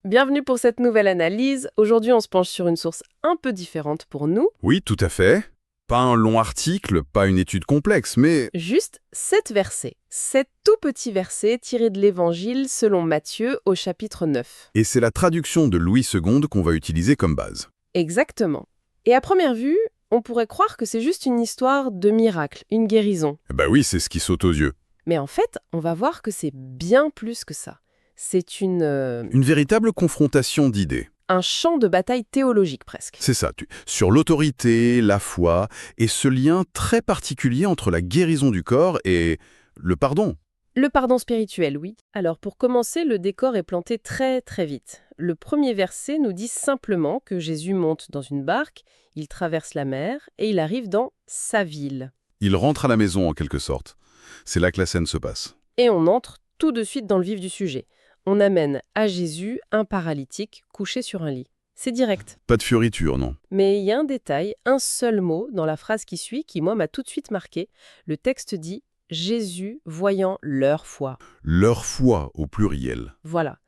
Bienvenue pour cette nouvelle analyse. Aujourd'hui, on se penche sur une source un peu différente pour nous. Oui, tout à fait. Pas un long article, pas une étude complexe, mais Juste 7 versets. 7 tout petits versets tirés de l'Évangile selon Matthieu au chapitre 9. et c'est la traduction de Louis II qu'on va utiliser comme base. Exactement. Et à première vue, on pourrait croire que c'est juste une histoire de miracle, une guérison. Bah oui, c'est ce qui saute aux yeux. Mais en fait, on va voir que c'est bien plus que ça. C'est Une véritable confrontation d'idées. un champ de bataille théologique presque. C'est ça, sur l'autorité, la foi, et ce lien très particulier entre la guérison du corps et le pardon. Le pardon spirituel, oui. Alors pour commencer, le décor est planté très très vite. Le premier verset nous dit simplement que Jésus monte dans une barque, il traverse la mer et il arrive dans sa ville. Il rentre à la maison en quelque sorte. C'est là que la scène se passe. Et on entre tout de suite dans le vif du sujet. On amène à Jésus un paralytique couché sur un lit. C'est direct. Pas de fioriture, non. Mais il y a un détail, un seul mot dans la phrase qui suit qui, moi, m'a tout de suite marqué. Le texte dit « Jésus voyant leur foi ». Leur foi au pluriel. Voilà.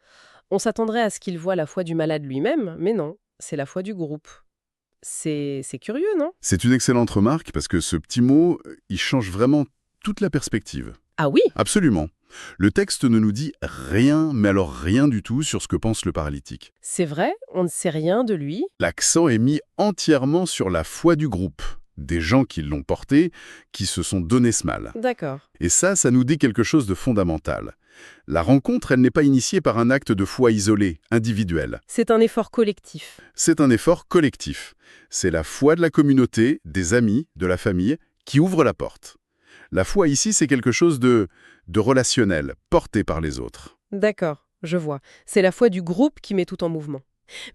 On s'attendrait à ce qu'il voie la foi du malade lui-même, mais non, c'est la foi du groupe. C'est curieux, non? C'est une excellente remarque parce que ce petit mot, il change vraiment toute la perspective. Ah oui? Absolument. Le texte ne nous dit rien, mais alors rien du tout sur ce que pense le paralytique. C'est vrai, on ne sait rien de lui. L'accent est mis entièrement sur la foi du groupe, des gens qui l'ont porté, qui se sont donné ce mal. D'accord. Et ça nous dit quelque chose de fondamental. La rencontre, elle n'est pas initiée par un acte de foi isolé, individuel. C'est un effort collectif. C'est un effort collectif. C'est la foi de la communauté, des amis, de la famille, qui ouvre la porte. La foi ici, c'est quelque chose de relationnel, porté par les autres. D'accord, je vois. C'est la foi du groupe qui met tout en mouvement.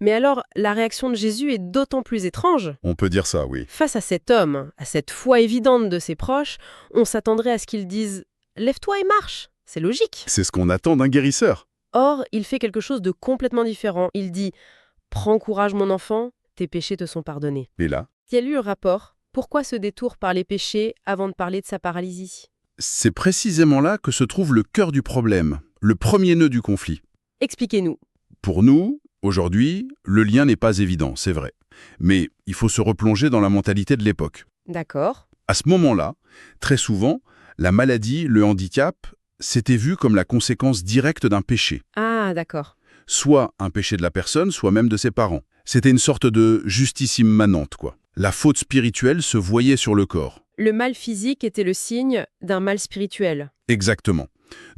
Mais alors, la réaction de Jésus est d'autant plus étrange. On peut dire ça, oui. Face à cet homme, à cette foi évidente de ses proches, on s'attendrait à ce qu'il dise « Lève-toi et marche ». C'est logique. C'est ce qu'on attend d'un guérisseur. Or, il fait quelque chose de complètement différent. Il dit « Prends courage mon enfant, tes péchés te sont pardonnés Et là, ». Quel est le rapport? Pourquoi ce détour par les péchés avant de parler de sa paralysie? c'est précisément là que se trouve le cœur du problème, le premier nœud du conflit. Expliquez-nous. Pour nous, aujourd'hui, le lien n'est pas évident, c'est vrai. Mais il faut se replonger dans la mentalité de l'époque. D'accord. À ce moment-là, très souvent, la maladie, le handicap, c'était vu comme la conséquence directe d'un péché. Ah, d'accord. Soit un péché de la personne, soit même de ses parents. C'était une sorte de justice immanente, quoi. La faute spirituelle se voyait sur le corps. Le mal physique était le signe d'un mal spirituel. Exactement.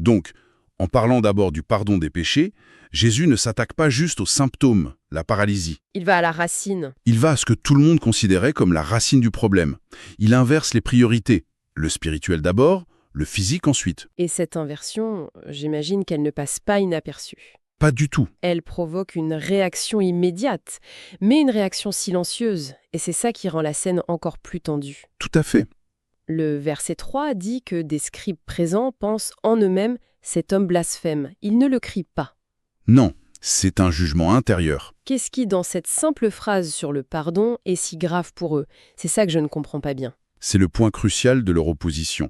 Donc, en parlant d'abord du pardon des péchés, Jésus ne s'attaque pas juste aux symptômes, la paralysie. Il va à la racine. Il va à ce que tout le monde considérait comme la racine du problème. Il inverse les priorités. Le spirituel d'abord, le physique ensuite. Et cette inversion, j'imagine qu'elle ne passe pas inaperçue. Pas du tout. Elle provoque une réaction immédiate, mais une réaction silencieuse. Et c'est ça qui rend la scène encore plus tendue. Tout à fait. Le verset 3 dit que des scribes présents pensent en eux-mêmes « cet homme blasphème ». Ils ne le crient pas. Non, c'est un jugement intérieur. Qu'est-ce qui, dans cette simple phrase sur le pardon, est si grave pour eux? C'est ça que je ne comprends pas bien. C'est le point crucial de leur opposition.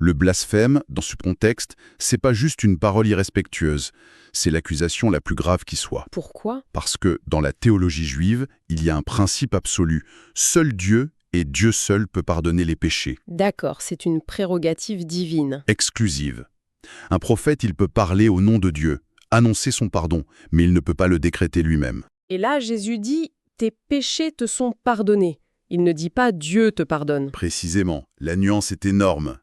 Le blasphème, dans ce contexte, c'est pas juste une parole irrespectueuse, c'est l'accusation la plus grave qui soit. Pourquoi? Parce que, dans la théologie juive, il y a un principe absolu. Seul Dieu, et Dieu seul, peut pardonner les péchés. D'accord, c'est une prérogative divine. Exclusive. Un prophète, il peut parler au nom de Dieu, annoncer son pardon, mais il ne peut pas le décréter lui-même. Et là, Jésus dit « tes péchés te sont pardonnés ». Il ne dit pas « Dieu te pardonne ». Précisément, la nuance est énorme.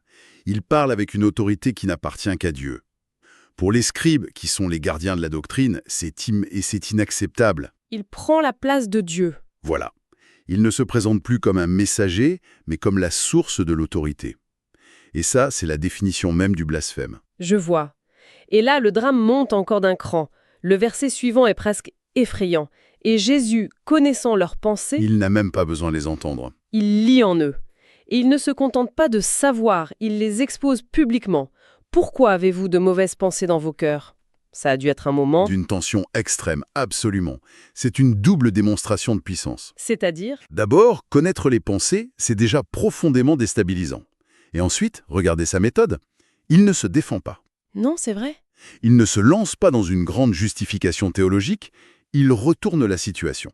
Il parle avec une autorité qui n'appartient qu'à Dieu. Pour les scribes, qui sont les gardiens de la doctrine, c'est inacceptable. Il prend la place de Dieu. Voilà. Il ne se présente plus comme un messager, mais comme la source de l'autorité. Et ça, c'est la définition même du blasphème. Je vois. Et là, le drame monte encore d'un cran. Le verset suivant est presque effrayant. Et Jésus, connaissant leurs pensées, Il n'a même pas besoin de les entendre. il lit en eux. Et il ne se contente pas de savoir, il les expose publiquement. Pourquoi avez-vous de mauvaises pensées dans vos cœurs? Ça a dû être un moment. D'une tension extrême, absolument. C'est une double démonstration de puissance. C'est-à-dire? D'abord, connaître les pensées, c'est déjà profondément déstabilisant. Et ensuite, regardez sa méthode. Il ne se défend pas. Non, c'est vrai. Il ne se lance pas dans une grande justification théologique, il retourne la situation.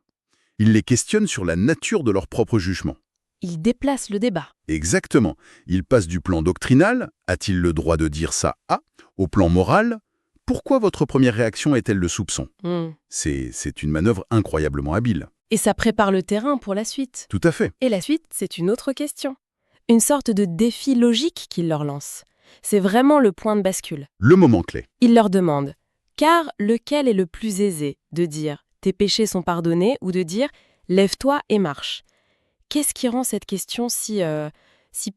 Il les questionne sur la nature de leur propre jugement. Il déplace le débat. Exactement. Il passe du plan doctrinal, a-t-il le droit de dire ça à, au plan moral, pourquoi votre première réaction est-elle le soupçon? C'est une manœuvre incroyablement habile. Et ça prépare le terrain pour la suite. Tout à fait. Et la suite, c'est une autre question. Une sorte de défi logique qu'il leur lance. C'est vraiment le point de bascule. Le moment clé. Il leur demande, car lequel est le plus aisé de dire « tes péchés sont pardonnés » ou de dire « lève-toi et marche ». Qu'est-ce qui rend cette question si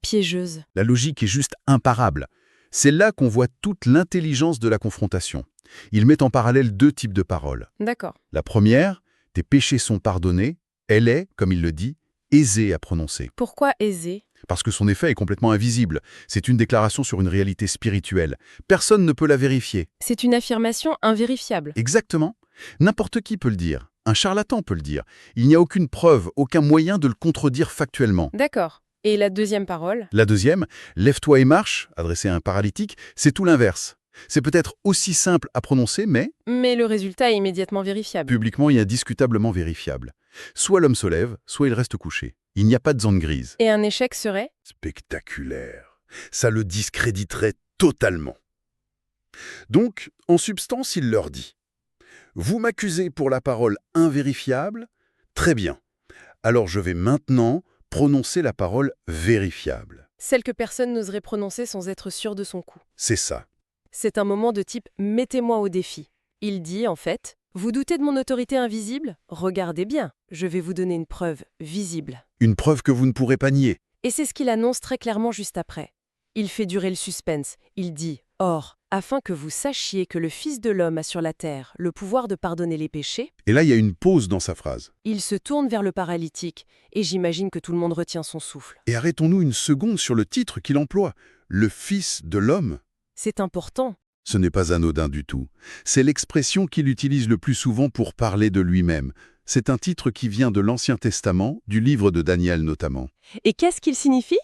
piégeuse? La logique est juste imparable. C'est là qu'on voit toute l'intelligence de la confrontation. Il met en parallèle deux types de paroles. D'accord. La première, « tes péchés sont pardonnés », elle est, comme il le dit, aisée à prononcer. Pourquoi aisé? Parce que son effet est complètement invisible. C'est une déclaration sur une réalité spirituelle. Personne ne peut la vérifier. C'est une affirmation invérifiable. Exactement. N'importe qui peut le dire. Un charlatan peut le dire. Il n'y a aucune preuve, aucun moyen de le contredire factuellement. D'accord. Et la deuxième parole? La deuxième, « lève-toi et marche », adressée à un paralytique, c'est tout l'inverse. C'est peut-être aussi simple à prononcer, mais Mais le résultat est immédiatement vérifiable. publiquement et indiscutablement vérifiable. Soit l'homme se lève, soit il reste couché. Il n'y a pas de zone grise. Et un échec serait? Spectaculaire. Ça le discréditerait totalement. Donc, en substance, il leur dit « Vous m'accusez pour la parole invérifiable? Très bien. Alors je vais maintenant prononcer la parole vérifiable. Celle que personne n'oserait prononcer sans être sûr de son coup. » C'est ça. C'est un moment de type « mettez-moi au défi ». Il dit, en fait, « Vous doutez de mon autorité invisible? Regardez bien, je vais vous donner une preuve visible. » Une preuve que vous ne pourrez pas nier. Et c'est ce qu'il annonce très clairement juste après. Il fait durer le suspense. Il dit « Or, afin que vous sachiez que le Fils de l'homme a sur la terre le pouvoir de pardonner les péchés, Et là, il y a une pause dans sa phrase. il se tourne vers le paralytique, et j'imagine que tout le monde retient son souffle. Et arrêtons-nous une seconde sur le titre qu'il emploie. Le Fils de l'homme. C'est important. Ce n'est pas anodin du tout. C'est l'expression qu'il utilise le plus souvent pour parler de lui-même. C'est un titre qui vient de l'Ancien Testament, du livre de Daniel notamment. Et qu'est-ce qu'il signifie?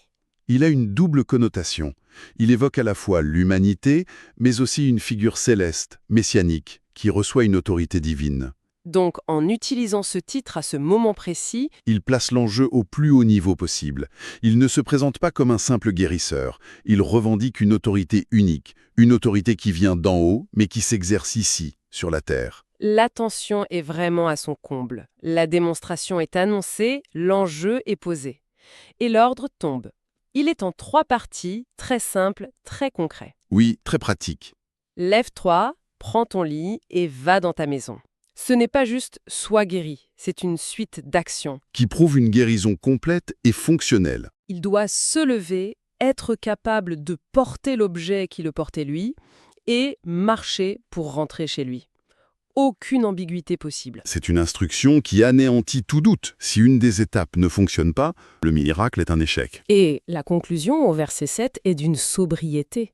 Il a une double connotation. Il évoque à la fois l'humanité, mais aussi une figure céleste, messianique, qui reçoit une autorité divine. Donc, en utilisant ce titre à ce moment précis, Il place l'enjeu au plus haut niveau possible. Il ne se présente pas comme un simple guérisseur. Il revendique une autorité unique, une autorité qui vient d'en haut, mais qui s'exerce ici, sur la terre. l'attention est vraiment à son comble. La démonstration est annoncée, l'enjeu est posé. Et l'ordre tombe. Il est en 3 parties, très simples, très concrets. Oui, très pratique. Lève-toi, prends ton lit et va dans ta maison. Ce n'est pas juste « sois guéri », c'est une suite d'actions. Qui prouve une guérison complète et fonctionnelle. Il doit se lever, être capable de porter l'objet qui le portait lui et marcher pour rentrer chez lui. Aucune ambiguïté possible. C'est une instruction qui anéantit tout doute. Si une des étapes ne fonctionne pas, le miracle est un échec. Et la conclusion au verset 7 est d'une sobriété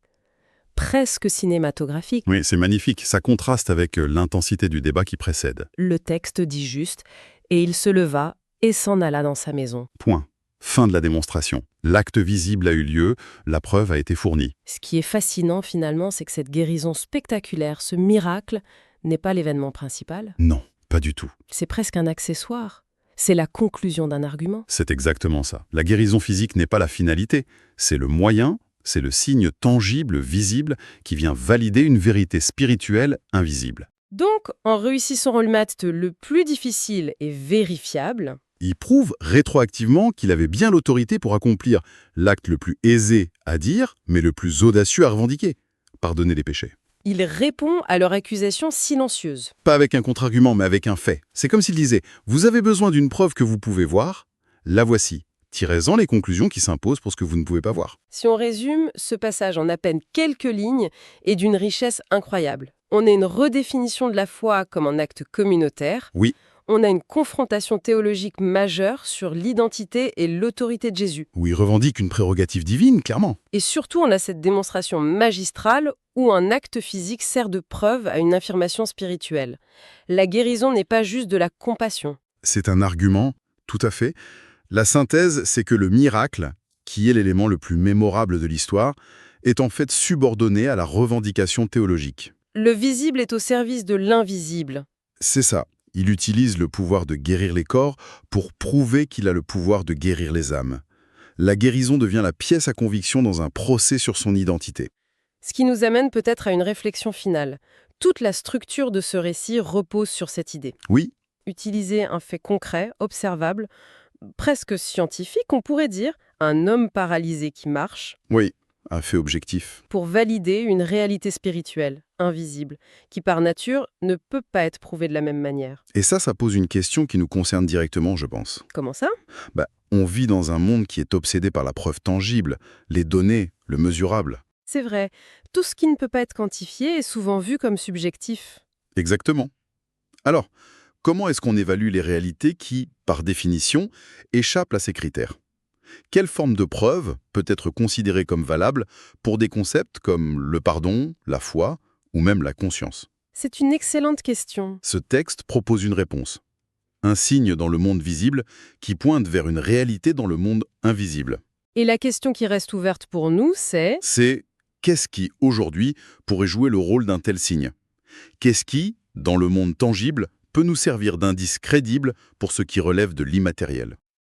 presque cinématographique. Oui, c'est magnifique. Ça contraste avec l'intensité du débat qui précède. Le texte dit juste « Et il se leva et s'en alla dans sa maison Point. Fin de la démonstration. L'acte visible a eu lieu, la preuve a été fournie. ». Ce qui est fascinant finalement, c'est que cette guérison spectaculaire, ce miracle, n'est pas l'événement principal. Non, pas du tout. C'est presque un accessoire. C'est la conclusion d'un argument. C'est exactement ça. La guérison physique n'est pas la finalité, c'est le moyen, c'est le signe tangible, visible, qui vient valider une vérité spirituelle invisible. Donc, en réussissant le maths le plus difficile et vérifiable, Il prouve rétroactivement qu'il avait bien l'autorité pour accomplir l'acte le plus aisé à dire, mais le plus audacieux à revendiquer. Pardonner les péchés. il répond à leur accusation silencieuse. Pas avec un contre-argument, mais avec un fait. C'est comme s'il disait « Vous avez besoin d'une preuve que vous pouvez voir, la voici. Tirez-en les conclusions qui s'imposent pour ce que vous ne pouvez pas voir. » Si on résume, ce passage en à peine quelques lignes est d'une richesse incroyable. On a une redéfinition de la foi comme un acte communautaire. Oui. On a une confrontation théologique majeure sur l'identité et l'autorité de Jésus. Où il revendique une prérogative divine, clairement. Et surtout, on a cette démonstration magistrale où un acte physique sert de preuve à une affirmation spirituelle. La guérison n'est pas juste de la compassion. C'est un argument, tout à fait. La synthèse, c'est que le miracle, qui est l'élément le plus mémorable de l'histoire, est en fait subordonné à la revendication théologique. Le visible est au service de l'invisible. C'est ça. Il utilise le pouvoir de guérir les corps pour prouver qu'il a le pouvoir de guérir les âmes. La guérison devient la pièce à conviction dans un procès sur son identité. Ce qui nous amène peut-être à une réflexion finale. Toute la structure de ce récit repose sur cette idée. Oui, Utiliser un fait concret, observable, presque scientifique, on pourrait dire, un homme paralysé qui marche, oui, un fait objectif. pour valider une réalité spirituelle, invisible, qui par nature ne peut pas être prouvée de la même manière. Et ça pose une question qui nous concerne directement, je pense. Comment ça? On vit dans un monde qui est obsédé par la preuve tangible, les données, le mesurable. C'est vrai, tout ce qui ne peut pas être quantifié est souvent vu comme subjectif. Exactement. Alors, comment est-ce qu'on évalue les réalités qui, par définition, échappent à ces critères? Quelle forme de preuve peut être considérée comme valable pour des concepts comme le pardon, la foi ou même la conscience? C'est une excellente question. Ce texte propose une réponse. Un signe dans le monde visible qui pointe vers une réalité dans le monde invisible. Et la question qui reste ouverte pour nous, c'est... C'est qu'est-ce qui, aujourd'hui, pourrait jouer le rôle d'un tel signe? Qu'est-ce qui, dans le monde tangible, peut nous servir d'indice crédible pour ce qui relève de l'immatériel?